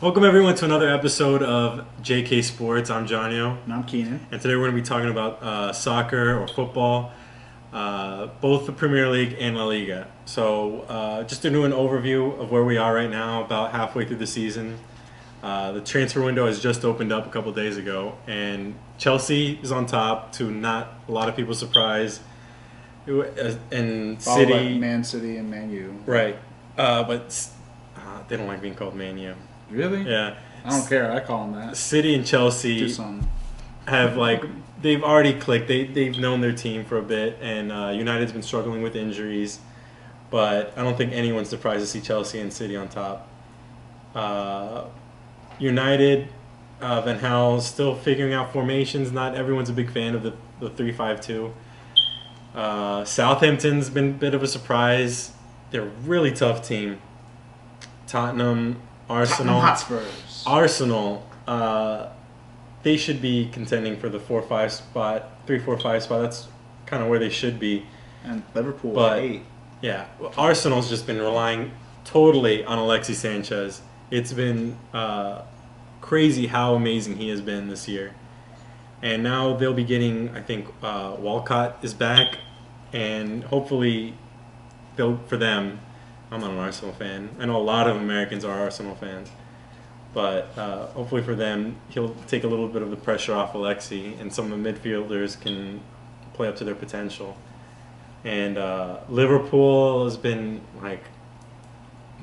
Welcome everyone to another episode of JK Sports. I'm Jonny, And I'm Keenan. and today we're going to be talking about soccer or football, both the Premier League and La Liga. So just to do an overview of where we are right now, about halfway through the season. The transfer window has just opened up a couple days ago, and Chelsea is on top to not a lot of people's surprise. And Followed by City, Man City and Man U. right? But they don't like being called Man U. Really? Yeah. I don't care. I call them that. City and Chelsea Do something. have they've already clicked. They've known their team for a bit, and United's been struggling with injuries, but I don't think anyone's surprised to see Chelsea and City on top. United, Van Gaal's still figuring out formations. Not everyone's a big fan of the 3-5-2. Southampton's been a bit of a surprise. They're a really tough team. Tottenham, Arsenal, Hotspurs. Arsenal, they should be contending for the 4-5 spot, 3-4-5 spot. That's kind of where they should be. And Liverpool But 8. yeah, Arsenal's just been relying totally on Alexis Sanchez. It's been crazy how amazing he has been this year. And now they'll be getting, I think, Walcott is back, and hopefully for them. I'm not an Arsenal fan. I know a lot of Americans are Arsenal fans. But hopefully for them, he'll take a little bit of the pressure off Alexi, and some of the midfielders can play up to their potential. And Liverpool has been like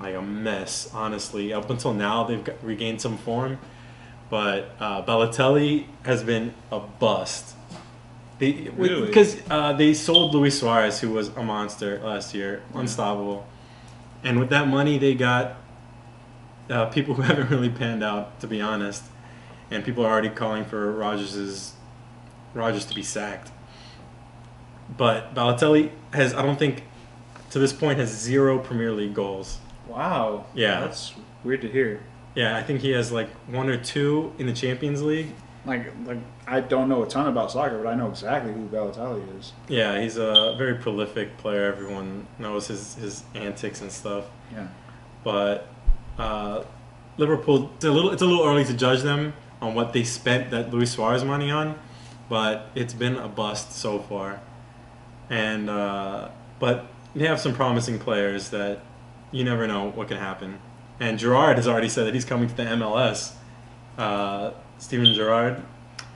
a mess, honestly. Up until now, they've regained some form. But Balotelli has been a bust. Really? Because they sold Luis Suarez, who was a monster last year, unstoppable. And with that money, they got people who haven't really panned out, to be honest. And people are already calling for Rodgers to be sacked. But Balotelli has, I don't think, to this point, has 0 Premier League goals. Wow. Yeah. That's weird to hear. Yeah, I think he has 1 or 2 in the Champions League. Like I don't know a ton about soccer, but I know exactly who Balotelli is. Yeah, he's a very prolific player. Everyone knows his antics and stuff. Yeah. But Liverpool, it's a little early to judge them on what they spent that Luis Suarez money on, but it's been a bust so far. And but they have some promising players that you never know what can happen. And Gerrard has already said that he's coming to the MLS. Steven Gerrard.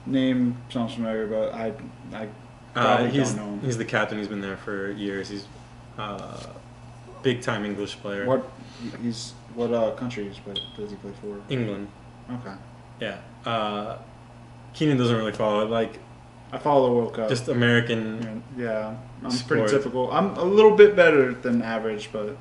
Name sounds familiar, but I probably don't know him. He's the captain. He's been there for years. He's big time English player. What country does he play for? England. Okay. Yeah. Keenan doesn't really follow it. I follow the World Cup. Just American. Yeah, I'm sport. pretty typical. I'm a little bit better than average, but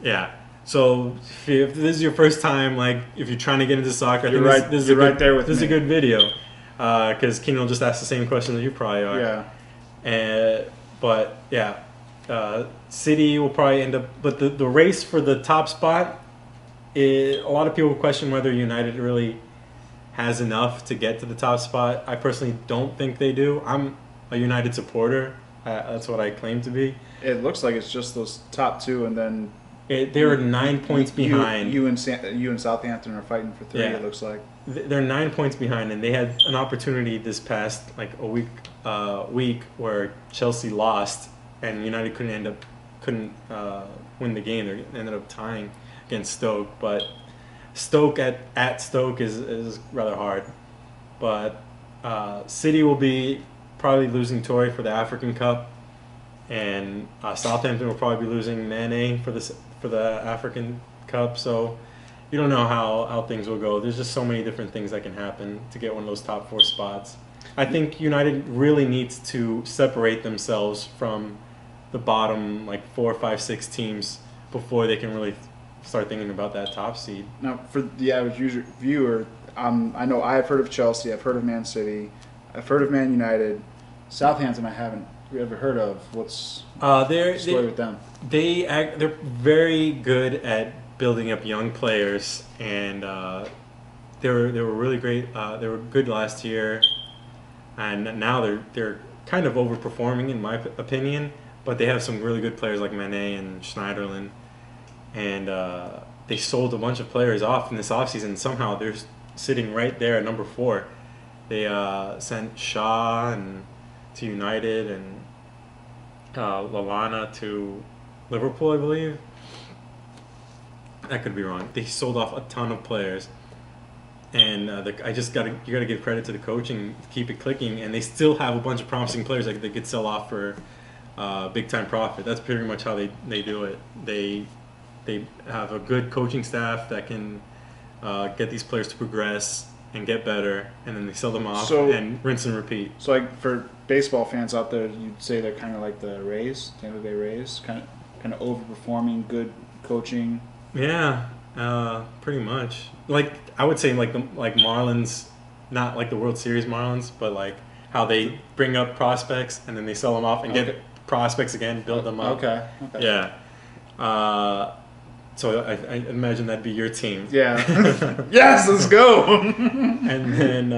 Yeah. So if this is your first time, if you're trying to get into soccer, You're I right- think this is you're a good, right there with this is a me. good video, because Keenan will just ask the same question that you probably are. yeah. But yeah, City will probably end up. But the race for the top spot, a lot of people question whether United really has enough to get to the top spot. I personally don't think they do. I'm a United supporter. That's what I claim to be. It looks like it's just those top two, and then They were 9 points behind. You and Southampton are fighting for 3. Yeah. It looks like. They're 9 points behind, and they had an opportunity this past a week where Chelsea lost, and United couldn't win the game. They ended up tying against Stoke, but Stoke at Stoke is rather hard. But City will be probably losing Torre for the African Cup, and Southampton will probably be losing Mane for the African Cup. So you don't know how things will go. There's just so many different things that can happen to get one of those top 4 spots. I think United really needs to separate themselves from the bottom 4, 5, 6 teams before they can really start thinking about that top seed. Now, for the average viewer, I know I've heard of Chelsea, I've heard of Man City, I've heard of Man United. Southampton, I haven't ever heard of. What's the story with them? They're very good at building up young players, and they were really great. They were good last year, and now they're kind of overperforming in my opinion. But they have some really good players like Mane and Schneiderlin, and they sold a bunch of players off in this offseason. Somehow they're sitting right there at number 4. They sent Shaw to United and Lallana to Liverpool, I believe. I could be wrong. They sold off a ton of players, and you gotta give credit to the coaching, keep it clicking, and they still have a bunch of promising players that they could sell off for big time profit. That's pretty much how they do it. They have a good coaching staff that can get these players to progress and get better, and then they sell them off and rinse and repeat. So, like, for baseball fans out there, you'd say they're kind of like the Rays, Tampa Bay Rays, kind of overperforming, good coaching. Yeah, pretty much. Like, I would say like Marlins, not like the World Series Marlins, but like how they bring up prospects and then they sell them off and get prospects again, build them up. Okay. Yeah. So I imagine that'd be your team. Yeah. Yes, let's go. And then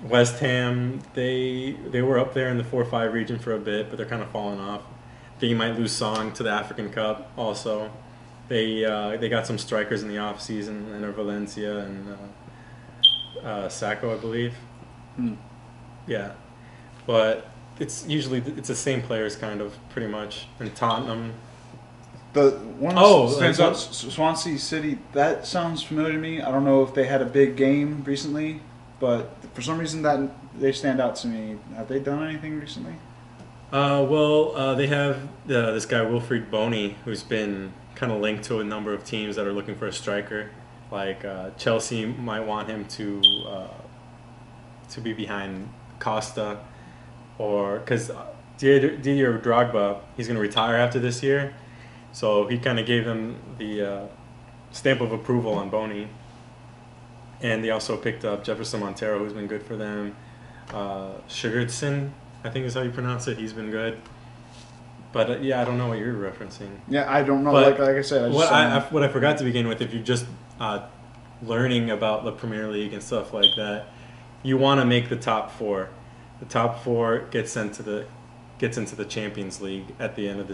West Ham, they were up there in the 4-5 region for a bit, but they're kind of falling off. I think you might lose Song to the African Cup also. They got some strikers in the off season, and Valencia and Sacco, I believe. Yeah, but it's usually the same players, kind of, pretty much. And Tottenham. The one stands out, Swansea City. That sounds familiar to me. I don't know if they had a big game recently, but for some reason that they stand out to me. Have they done anything recently? They have this guy Wilfried Boney, who's been kind of linked to a number of teams that are looking for a striker. Like Chelsea might want him to be behind Costa, or because Didier Drogba, he's going to retire after this year, so he kind of gave them the stamp of approval on Boney. And they also picked up Jefferson Montero, who's been good for them. Sigurdsson, I think is how you pronounce it. He's been good. But I don't know what you're referencing. Yeah, I don't know. But like I said, what I forgot to begin with, if you're just learning about the Premier League and stuff like that, you want to make the top 4. The top 4 gets into the Champions League at the end of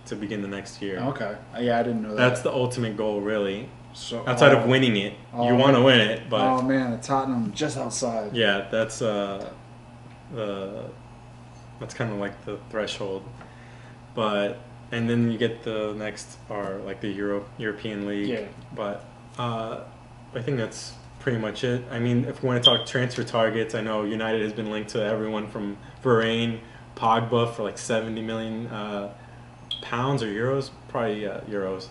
to begin the next year. Okay. Yeah, I didn't know that. That's the ultimate goal, really. So, outside of winning it, you want to win it, but oh man, the Tottenham just outside. Yeah, that's kind of like the threshold. But and then you get the next are like the European League. Yeah. But I think that's pretty much it. I mean, if we want to talk transfer targets, I know United has been linked to everyone from Varane, Pogba for like 70 million pounds or euros, probably euros,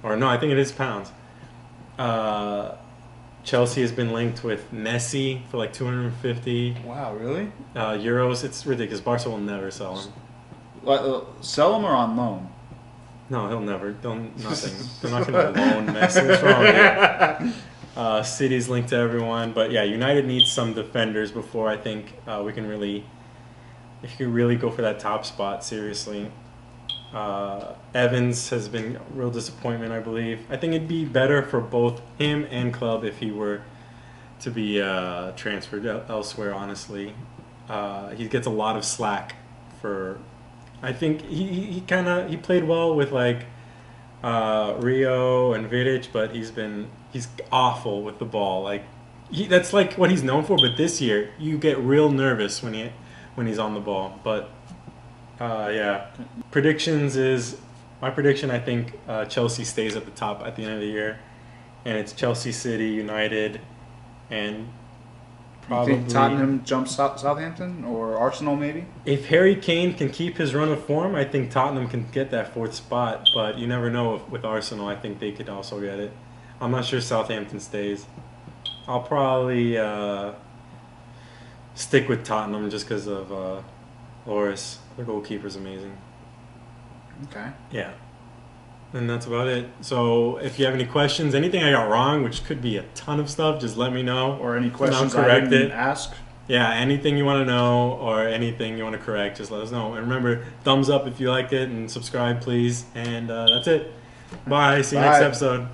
or no, I think it is pounds. Chelsea has been linked with Messi for like 250. Wow, really? Euros. It's ridiculous. Barca will never sell him. Sell him or on loan? No, he'll never. Nothing. They're not going to loan Messi. What's wrong with you? City's linked to everyone, but yeah, United needs some defenders before I think we can really, if you really go for that top spot seriously. Evans has been a real disappointment, I believe. I think it'd be better for both him and club if he were to be transferred elsewhere, honestly. He gets a lot of slack for... I think he played well with like Rio and Vidic, but he's awful with the ball. Like that's like what he's known for, but this year you get real nervous when he's on the ball. But yeah, my prediction, I think Chelsea stays at the top at the end of the year, and it's Chelsea, City, United, and probably... You think Tottenham jumps Southampton or Arsenal maybe? If Harry Kane can keep his run of form, I think Tottenham can get that 4th spot, but you never know with Arsenal. I think they could also get it. I'm not sure Southampton stays. I'll probably stick with Tottenham just because of Loris. Their goalkeeper's amazing. Okay. Yeah. And that's about it. So if you have any questions, anything I got wrong, which could be a ton of stuff, just let me know. Or any questions I didn't ask. Yeah, anything you want to know or anything you want to correct, just let us know. And remember, thumbs up if you liked it and subscribe, please. And that's it. Bye. See you next episode.